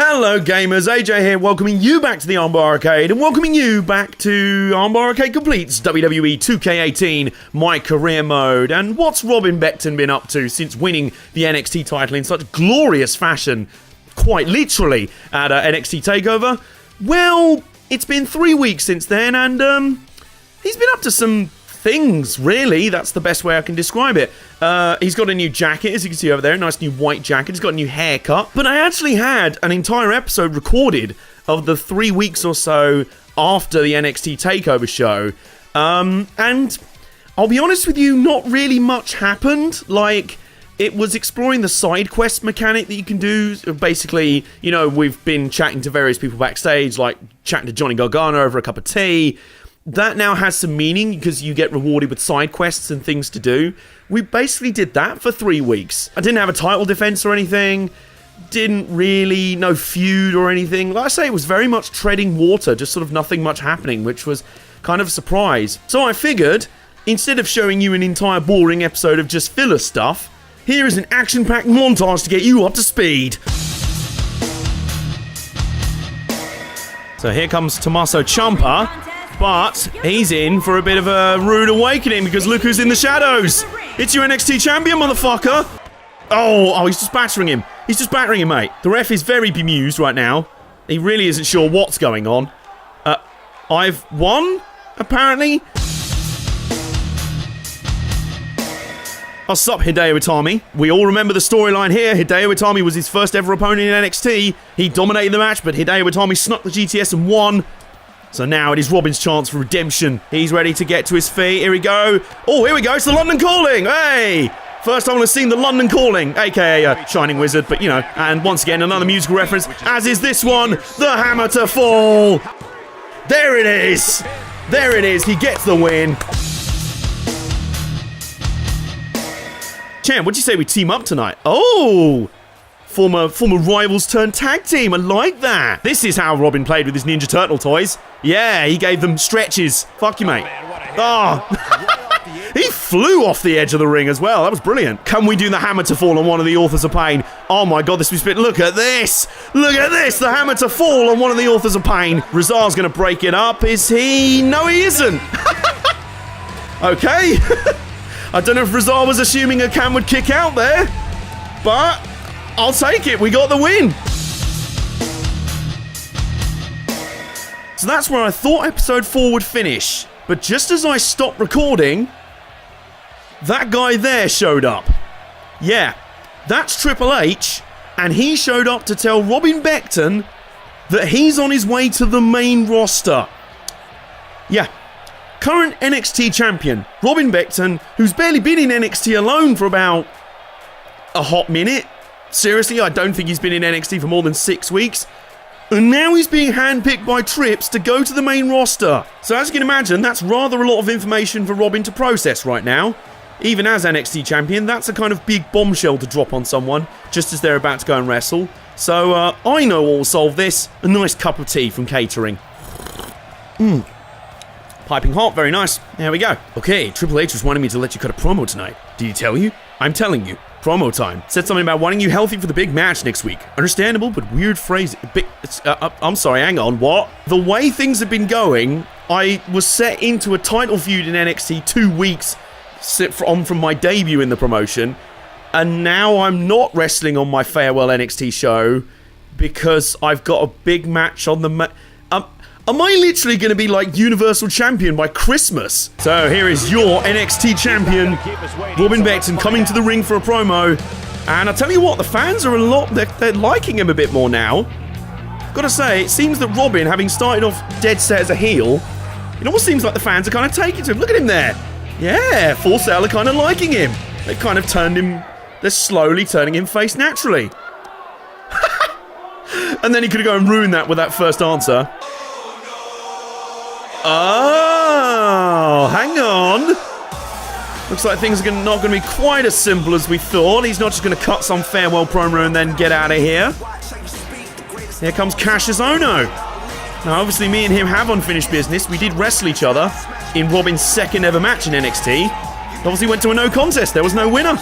Hello gamers, AJ here, welcoming you back to the Armbar Arcade and welcoming you back to Armbar Arcade Complete's WWE 2K18 MyCareer mode. And what's Robin Beckton been up to since winning the NXT title in such glorious fashion, quite literally, at NXT TakeOver? Well, it's been 3 weeks since then and he's been up to some things, really. That's the best way I can describe it. He's got a new jacket, as you can see over there, a nice new white jacket. He's got a new haircut. But I actually had an entire episode recorded of the 3 weeks or so after the NXT TakeOver show. And I'll be honest with you, not really much happened. Like, it was exploring the side quest mechanic that you can do. Basically, you know, we've been chatting to various people backstage, like chatting to Johnny Gargano over a cup of tea. That now has some meaning because you get rewarded with side quests and things to do. We basically did that for 3 weeks. I didn't have a title defense or anything. Didn't really, no feud or anything. Like I say, it was very much treading water, just sort of nothing much happening, which was kind of a surprise. So I figured, instead of showing you an entire boring episode of just filler stuff, here is an action-packed montage to get you up to speed. So here comes Tommaso Ciampa. But he's in for a bit of a rude awakening because look who's in the shadows. It's your NXT champion, motherfucker. Oh, he's just battering him. He's just battering him, mate. The ref is very bemused right now. He really isn't sure what's going on. I've won, apparently. What's up, Hideo Itami? We all remember the storyline here. Hideo Itami was his first ever opponent in NXT. He dominated the match, but Hideo Itami snuck the GTS and won. So now it is Robin's chance for redemption. He's ready to get to his feet. Here we go. Oh, here we go. It's the London Calling. Hey! First time I've seen the London Calling, a.k.a. Shining Wizard, but you know. And once again, another musical reference, as is this one, the Hammer to Fall. There it is. There it is. He gets the win. Champ, what'd you say we team up tonight? Oh! Former rivals turned tag team. I like that. This is how Robin played with his Ninja Turtle toys. Yeah, he gave them stretches. Fuck you, mate. Oh. He flew off the edge of the ring as well. That was brilliant. Can we do the Hammer to Fall on one of the Authors of Pain? Oh my god, this was spit. Look at this. Look at this. The Hammer to Fall on one of the Authors of Pain. Rizar's going to break it up. Is he? No, he isn't. Okay. I don't know if Rizar was assuming a Cam would kick out there, but I'll take it. We got the win. So that's where I thought episode 4 would finish. But just as I stopped recording, that guy there showed up. Yeah, that's Triple H. And he showed up to tell Robin Beckton that he's on his way to the main roster. Yeah, current NXT champion, Robin Beckton, who's barely been in NXT alone for about a hot minute. Seriously, I don't think he's been in NXT for more than 6 weeks. And now he's being handpicked by Trips to go to the main roster. So as you can imagine, that's rather a lot of information for Robin to process right now. Even as NXT champion, that's a kind of big bombshell to drop on someone just as they're about to go and wrestle. So I know what will solve this. A nice cup of tea from catering. Piping hot, very nice. There we go. Okay, Triple H was wanting me to let you cut a promo tonight. Did he tell you? I'm telling you. Promo time. Said something about wanting you healthy for the big match next week. Understandable, but weird phrase. I'm sorry, hang on, what? The way things have been going, I was set into a title feud in NXT 2 weeks from my debut in the promotion, and now I'm not wrestling on my farewell NXT show because I've got a big match on the am I literally going to be like Universal Champion by Christmas? So here is your NXT Champion, Robin Beckton, coming to the ring for a promo. And I'll tell you what, the fans are they're liking him a bit more now. Gotta say, it seems that Robin, having started off dead set as a heel, it almost seems like the fans are kind of taking to him. Look at him there. Yeah, Full Sail are kind of liking him. They kind of they're slowly turning him face naturally. And then he could go and ruin that with that first answer. Oh, hang on. Looks like things are not going to be quite as simple as we thought. He's not just going to cut some farewell promo and then get out of here. Here comes Kassius Ohno. Now, obviously, me and him have unfinished business. We did wrestle each other in Robin's second ever match in NXT. Obviously went to a no contest. There was no winner.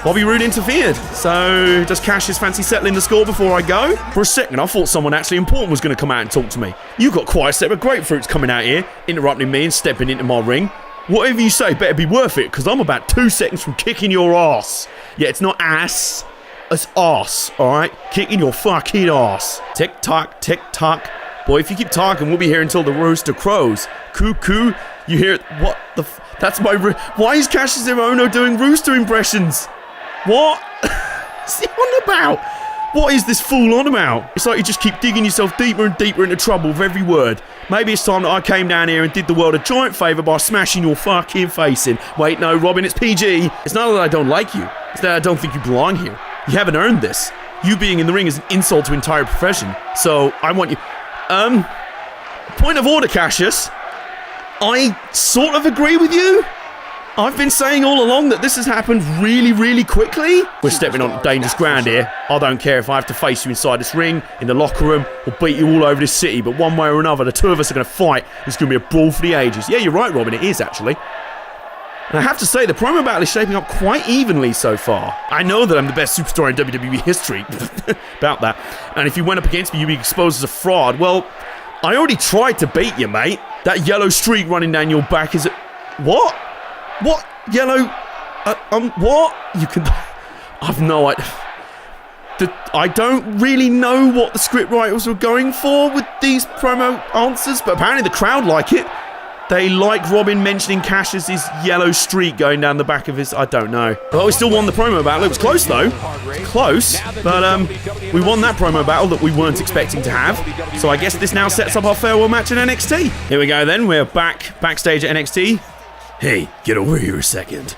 Bobby Roode interfered. So does Kassius fancy settling the score before I go? For a second, I thought someone actually important was going to come out and talk to me. You got quite a set of grapefruits coming out here, interrupting me and stepping into my ring. Whatever you say better be worth it, because I'm about 2 seconds from kicking your ass. Yeah, it's not ass, it's arse, alright? Kicking your fucking ass. Tick tock, tick tock. Boy, if you keep talking, we'll be here until the rooster crows. Cuckoo, you hear, what the that's my, why is Kassius Ohno doing rooster impressions? What? What's he on about? What is this fool on about? It's like you just keep digging yourself deeper and deeper into trouble with every word. Maybe it's time that I came down here and did the world a giant favour by smashing your fucking face in. Wait, no, Robin, it's PG. It's not that I don't like you. It's that I don't think you belong here. You haven't earned this. You being in the ring is an insult to entire profession. So, I want you... Point of order, Kassius. I sort of agree with you. I've been saying all along that this has happened really, really quickly. We're stepping on dangerous ground here. I don't care if I have to face you inside this ring, in the locker room, or beat you all over this city, but one way or another, the two of us are going to fight. It's going to be a brawl for the ages. Yeah, you're right, Robin, it is actually. And I have to say, the promo battle is shaping up quite evenly so far. I know that I'm the best superstar in WWE history. About that. And if you went up against me, you'd be exposed as a fraud. Well, I already tried to beat you, mate. That yellow streak running down your back is... What? What? Yellow... what? You can... I've no idea. I don't really know what the script writers were going for with these promo answers, but apparently the crowd like it. They like Robin mentioning Kassius' yellow streak going down the back of his... I don't know. Well, we still won the promo battle. It was close, though. Close. But we won that promo battle that we weren't expecting to have. So I guess this now sets up our farewell match in NXT. Here we go, then. We're backstage at NXT. Hey, get over here a second.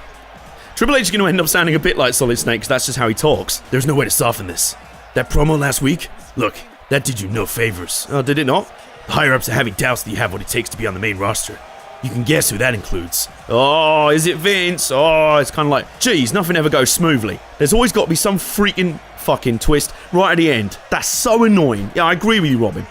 Triple H is going to end up sounding a bit like Solid Snake, because that's just how he talks. There's no way to soften this. That promo last week? Look, that did you no favors. Oh, did it not? The higher-ups are having doubts that you have what it takes to be on the main roster. You can guess who that includes. Oh, is it Vince? Oh, it's kind of like, geez, nothing ever goes smoothly. There's always got to be some freaking fucking twist right at the end. That's so annoying. Yeah, I agree with you, Robin.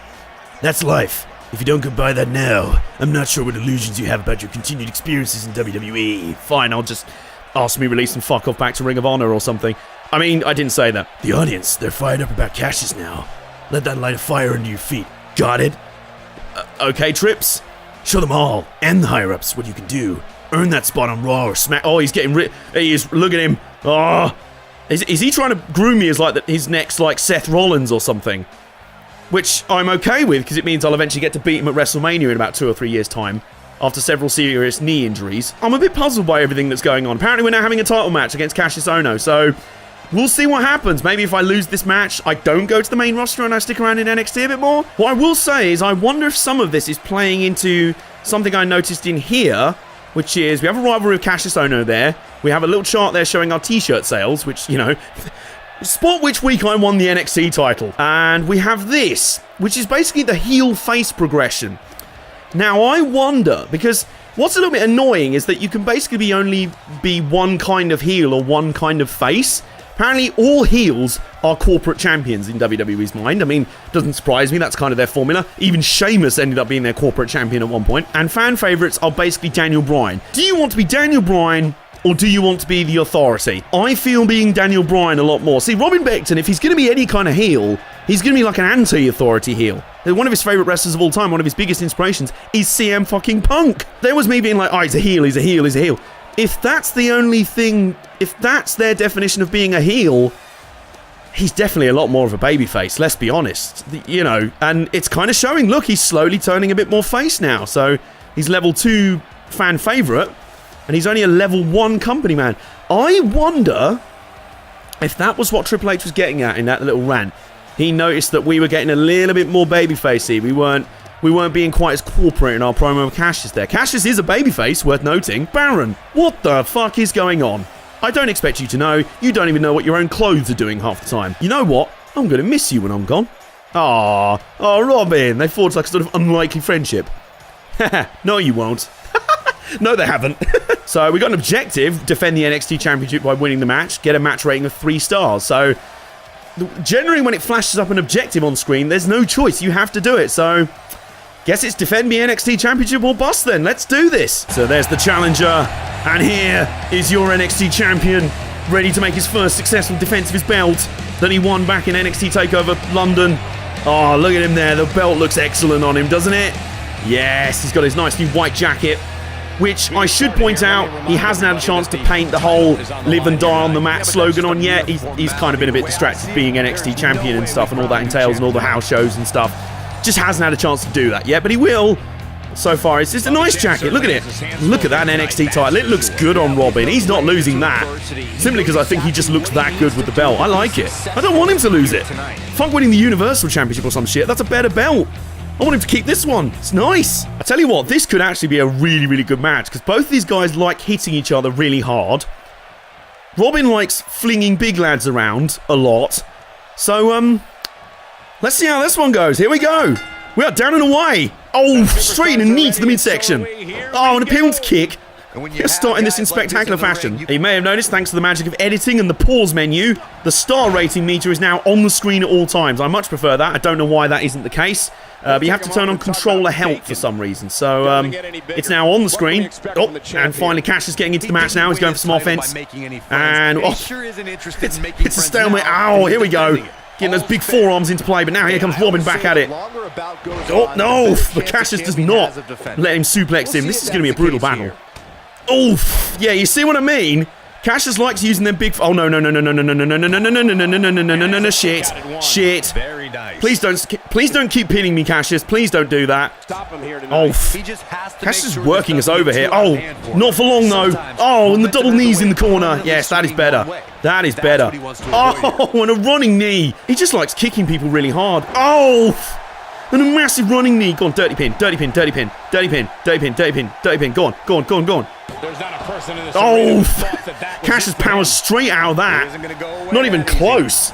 That's life. If you don't go by that now, I'm not sure what illusions you have about your continued experiences in WWE. Fine, I'll just ask me release and fuck off back to Ring of Honor or something. I mean, I didn't say that. The audience, they're fired up about Kassius now. Let that light a fire under your feet. Got it? Okay, Trips. Show them all, and the higher-ups, what you can do. Earn that spot on Raw or Smack. Oh, he's getting he is. Look at him. Oh, is he trying to groom me as like his next like Seth Rollins or something? Which I'm okay with, because it means I'll eventually get to beat him at WrestleMania in about 2 or 3 years' time, after several serious knee injuries. I'm a bit puzzled by everything that's going on. Apparently we're now having a title match against Kassius Ohno, so we'll see what happens. Maybe if I lose this match, I don't go to the main roster and I stick around in NXT a bit more. What I will say is I wonder if some of this is playing into something I noticed in here, which is we have a rivalry with Kassius Ohno there. We have a little chart there showing our t-shirt sales, which, you know, spot which week I won the NXT title. And we have this, which is basically the heel-face progression. Now, I wonder, because what's a little bit annoying is that you can basically only be one kind of heel or one kind of face. Apparently, all heels are corporate champions in WWE's mind. I mean, doesn't surprise me. That's kind of their formula. Even Sheamus ended up being their corporate champion at one point. And fan favourites are basically Daniel Bryan. Do you want to be Daniel Bryan, or do you want to be the authority? I feel being Daniel Bryan a lot more. See, Robin Beckton, if he's going to be any kind of heel, he's going to be like an anti-authority heel. One of his favourite wrestlers of all time, one of his biggest inspirations, is CM fucking Punk. There was me being like, oh, he's a heel, he's a heel, he's a heel. If that's the only thing, if that's their definition of being a heel, he's definitely a lot more of a babyface, let's be honest. You know, and it's kind of showing, look, he's slowly turning a bit more face now. So he's level 2 fan favourite, and he's only a level 1 company man. I wonder if that was what Triple H was getting at in that little rant. He noticed that we were getting a little bit more babyfacey. We weren't being quite as corporate in our promo of Kassius there. Kassius is a babyface, worth noting. Baron, what the fuck is going on? I don't expect you to know. You don't even know what your own clothes are doing half the time. You know what? I'm going to miss you when I'm gone. Oh, Robin. They forged like a sort of unlikely friendship. No, you won't. No, they haven't. So we got an objective, defend the NXT Championship by winning the match, get a match rating of 3 stars. So generally when it flashes up an objective on screen, there's no choice. You have to do it. So guess it's defend me NXT Championship or bust then. Let's do this. So there's the challenger. And here is your NXT champion, ready to make his first successful defense of his belt that he won back in NXT TakeOver London. Oh, look at him there. The belt looks excellent on him, doesn't it? Yes, he's got his nice new white jacket, which I should point out, he hasn't had a chance to paint the whole live and die on the mat slogan on yet. He's kind of been a bit distracted being NXT champion and stuff and all that entails and all the house shows and stuff. Just hasn't had a chance to do that yet, but he will. So far, it's just a nice jacket. Look at it. Look at that NXT title. It looks good on Robin. He's not losing that. Simply because I think he just looks that good with the belt. I like it. I don't want him to lose it. Fuck winning the Universal Championship or some shit. That's a better belt. I want him to keep this one. It's nice. I tell you what, this could actually be a really, really good match because both of these guys like hitting each other really hard. Robin likes flinging big lads around a lot. So, let's see how this one goes. Here we go. We are down and away. Oh, straight in the knee to the midsection. Oh, an appearance kick. We're starting this in spectacular fashion. You may have noticed, thanks to the magic of editing and the pause menu, the star rating meter is now on the screen at all times. I much prefer that. I don't know why that isn't the case. But you have to turn on controller help for some reason. So, it's now on the screen. Oh, and finally Cassius getting into the match now. He's going for some offense. And, oh, it's a stalemate. Ow, here we go. Getting those big forearms into play, but now here comes Robin back at it. Oh, no, but Cassius does not let him suplex him. This is going to be a brutal battle. Oof, yeah, you see what I mean? Cassius likes using them big... Oh, no, shit. Please don't keep pinning me, Cassius. Please don't do that. Oh, Cassius is working us over here. Oh, not for long, though. Oh, and the double knees in the corner. Yes, that is better. That is better. Oh, and a running knee. He just likes kicking people really hard. Oh, and a massive running knee. Go on, dirty pin. Go on. Oh, Cassius powers straight out of that. Not even close.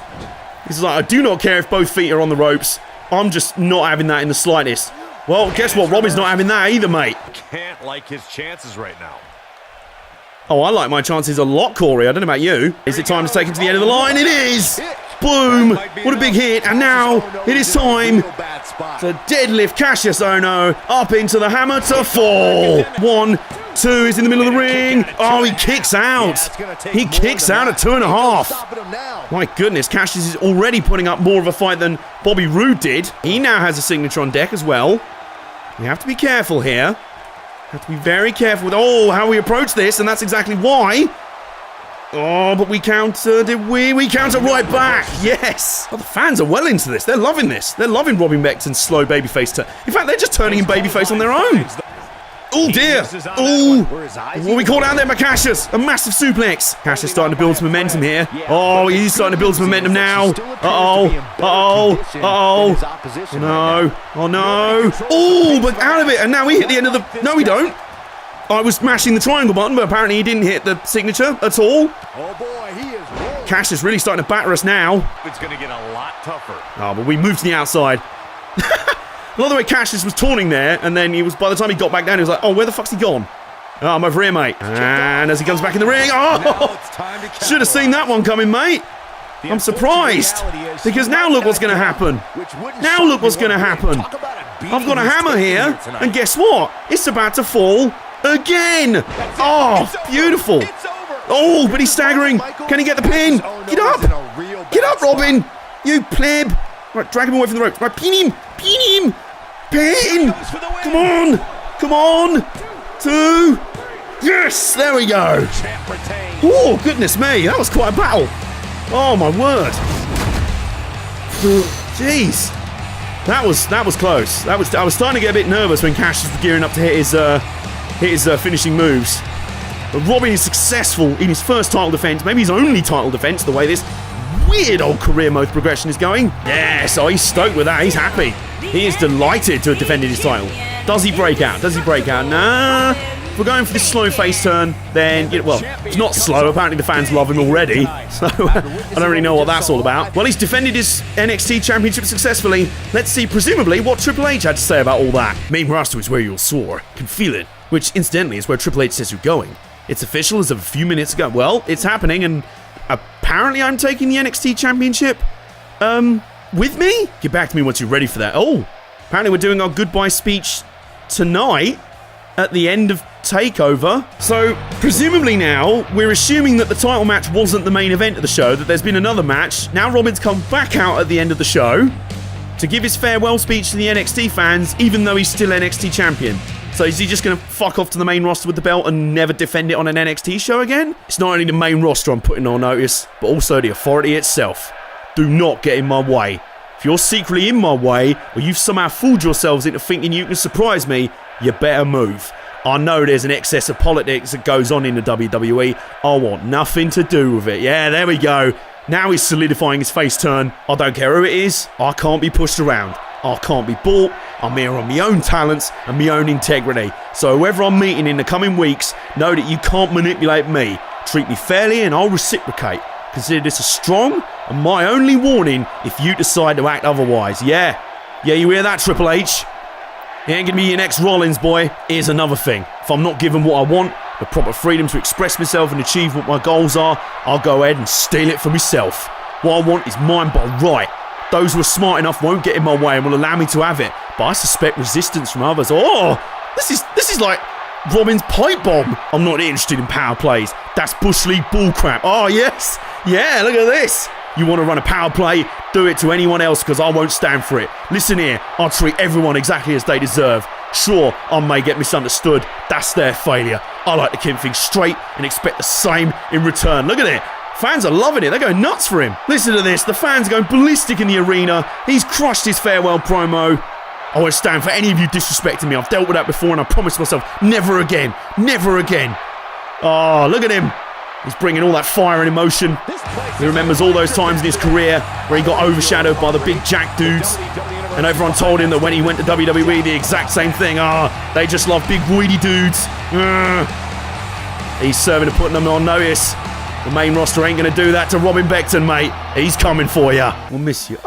He's like, I do not care if both feet are on the ropes. I'm just not having that in the slightest. Well, guess what? Robin's not having that either, mate. Can't like his chances right now. Oh, I like my chances a lot, Corey. I don't know about you. Is it time to take him to the end of the line? It is! Boom! What a big hit. And now it is time to deadlift Kassius Ohno up into the hammer to fall. 1, 2, he's in the middle of the ring. Oh, he kicks out. He kicks out at 2.5. My goodness, Kassius is already putting up more of a fight than Bobby Roode did. He now has a signature on deck as well. We have to be careful here. Have to be very careful with, how we approach this, and that's exactly why. Oh, but we countered, did we? We countered right back, yes! Oh, the fans are well into this. They're loving this. They're loving Robin Beckton's slow babyface turn. In fact, they're just turning him babyface on their own. Oh, dear. Oh, what we called out there by Cassius. A massive suplex. Cassius starting to build some momentum here. Oh, he's starting to build some momentum now. Uh-oh. No. Oh, no. Oh, but out of it. And now we hit the end of the... No, we don't. I was mashing the triangle button, but apparently he didn't hit the signature at all. Oh, boy, he is rolling. Cassius really starting to batter us now. It's going to get a lot tougher. Oh, but we moved to the outside. I love the way Cassius was taunting there, and then he was, by the time he got back down, he was like, oh, where the fuck's he gone? Oh, I'm over here, mate. And as he comes back in the ring, should have seen that one coming, mate. I'm surprised, because now look what's going to happen. Now look what's going to happen. I've got a hammer here, and guess what? It's about to fall again. Oh, beautiful. Oh, but he's staggering. Can he get the pin? Get up. Get up, Robin. You pleb. Right, drag him away from the ropes. Right, pin him. Pin. Come on. 2. Yes, there we go. Oh, goodness me. That was quite a battle. Oh, my word. Jeez. That was close. I was starting to get a bit nervous when Cassius was gearing up to hit his finishing moves. But Robin is successful in his first title defense, maybe his only title defense, the way this weird old career mode progression is going. Yeah, so he's stoked with that. He's happy. He is delighted to have defended his title. Does he break out? Nah. If we're going for this slow face turn, then, it's not slow. Apparently the fans love him already. So I don't really know what that's all about. Well, he's defended his NXT Championship successfully. Let's see, presumably, what Triple H had to say about all that. Main roster is where you'll soar. Can feel it. Which, incidentally, is where Triple H says you're going. It's official as of a few minutes ago. Well, it's happening, and apparently I'm taking the NXT Championship, with me? Get back to me once you're ready for that. Oh, apparently we're doing our goodbye speech tonight at the end of TakeOver. So, presumably now, we're assuming that the title match wasn't the main event of the show, that there's been another match. Now Robin's come back out at the end of the show to give his farewell speech to the NXT fans, even though he's still NXT champion. So is he just going to fuck off to the main roster with the belt and never defend it on an NXT show again? It's not only the main roster I'm putting on notice, but also the authority itself. Do not get in my way. If you're secretly in my way, or you've somehow fooled yourselves into thinking you can surprise me, you better move. I know there's an excess of politics that goes on in the WWE. I want nothing to do with it. Yeah, there we go. Now he's solidifying his face turn. I don't care who it is. I can't be pushed around. I can't be bought. I'm here on my own talents and my own integrity. So whoever I'm meeting in the coming weeks, know that you can't manipulate me. Treat me fairly and I'll reciprocate. Consider this a strong and my only warning if you decide to act otherwise. Yeah, you hear that, Triple H? He ain't gonna be your next Rollins, boy. Here's another thing. If I'm not given what I want, the proper freedom to express myself and achieve what my goals are, I'll go ahead and steal it for myself. What I want is mine by right. Those who are smart enough won't get in my way and will allow me to have it, but I suspect resistance from others. Oh, this is like Robin's pipe bomb. I'm not interested in power plays. That's Bush League bullcrap. Oh, yes. Yeah, look at this. You want to run a power play? Do it to anyone else because I won't stand for it. Listen here, I'll treat everyone exactly as they deserve. Sure, I may get misunderstood. That's their failure. I like to keep things straight and expect the same in return. Look at it. Fans are loving it. They're going nuts for him. Listen to this. The fans are going ballistic in the arena. He's crushed his farewell promo. I won't stand for any of you disrespecting me. I've dealt with that before and I promised myself never again. Never again. Oh, look at him. He's bringing all that fire and emotion. He remembers all those times in his career where he got overshadowed by the big jack dudes. And everyone told him that when he went to WWE, the exact same thing. They just love big roidy dudes. He's serving to putting them on notice. The main roster ain't going to do that to Robin Beckton, mate. He's coming for you. We'll miss you.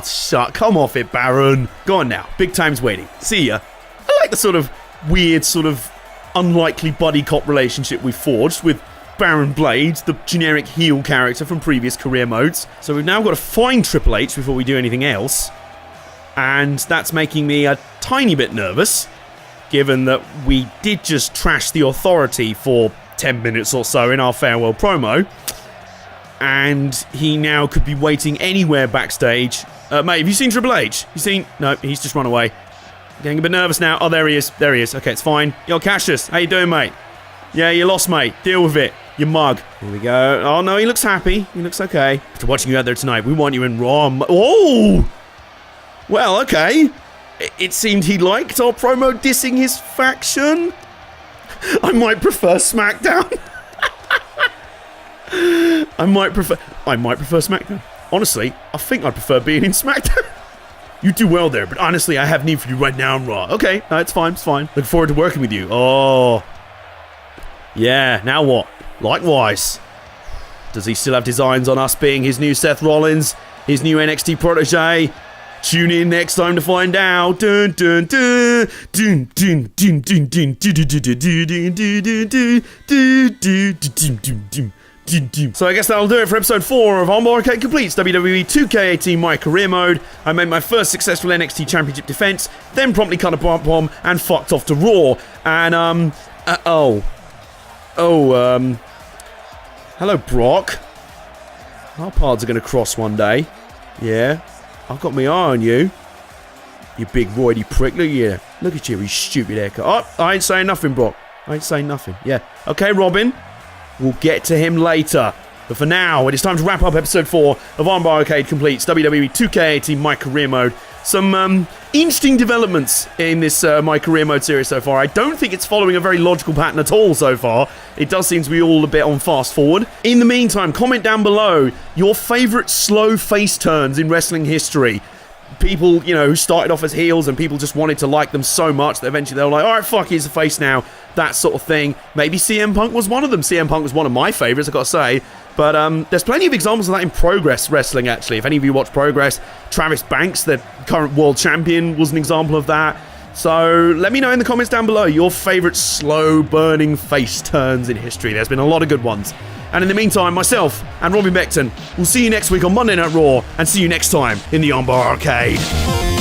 Shut. Come off it, Baron. Go on now. Big time's waiting. See ya. I like the sort of weird, sort of unlikely buddy cop relationship we forged with Baron Blades, the generic heel character from previous career modes. So we've now got to find Triple H before we do anything else. And that's making me a tiny bit nervous, given that we did just trash the authority for 10 minutes or so in our farewell promo. And he now could be waiting anywhere backstage. Mate, have you seen Triple H? No, he's just run away. Getting a bit nervous now. Oh, there he is. Okay, it's fine. Yo, Kassius, how you doing, mate? Yeah, you lost, mate. Deal with it. You mug. Here we go. Oh, no, he looks happy. He looks okay. After watching you out there tonight, we want you in Raw. Oh! Well, okay. It seemed he liked our promo dissing his faction. I might prefer SmackDown. I might prefer SmackDown. Honestly, I think I'd prefer being in SmackDown. You do well there, but honestly, I have need for you right now in Raw. Okay, no, it's fine. Look forward to working with you. Oh. Yeah, now what? Likewise. Does he still have designs on us being his new Seth Rollins? His new NXT protege? Tune in next time to find out. Dun dun dun dun dun dun dun dun dun dun dun. So I guess that'll do it for episode 4 of Armbar Arcade Completes WWE 2K18 MyCareer mode. I made my first successful NXT Championship defense, then promptly cut a bomb and fucked off to Raw. And hello Brock. Our paths are going to cross one day. Yeah, I've got my eye on you. You big roidy prick. Look at you. Look at you, you stupid haircut. Oh, I ain't saying nothing, Brock. I ain't saying nothing. Yeah. Okay, Robin. We'll get to him later. But for now, it is time to wrap up episode 4 of Armbar Arcade Completes WWE 2K18 MyCareer mode. Some interesting developments in this MyCareer mode series so far. I don't think it's following a very logical pattern at all so far. It does seem to be all a bit on fast forward. In the meantime, comment down below your favourite slow face turns in wrestling history. People, who started off as heels and people just wanted to like them so much that eventually they were like, alright, fuck, he's a face now. That sort of thing. Maybe CM Punk was one of them. CM Punk was one of my favourites, I've got to say. But there's plenty of examples of that in Progress Wrestling, actually. If any of you watch Progress, Travis Banks, the current world champion, was an example of that. So let me know in the comments down below your favourite slow-burning face turns in history. There's been a lot of good ones. And in the meantime, myself and Robin Beckton will see you next week on Monday Night Raw, and see you next time in the Armbar Arcade.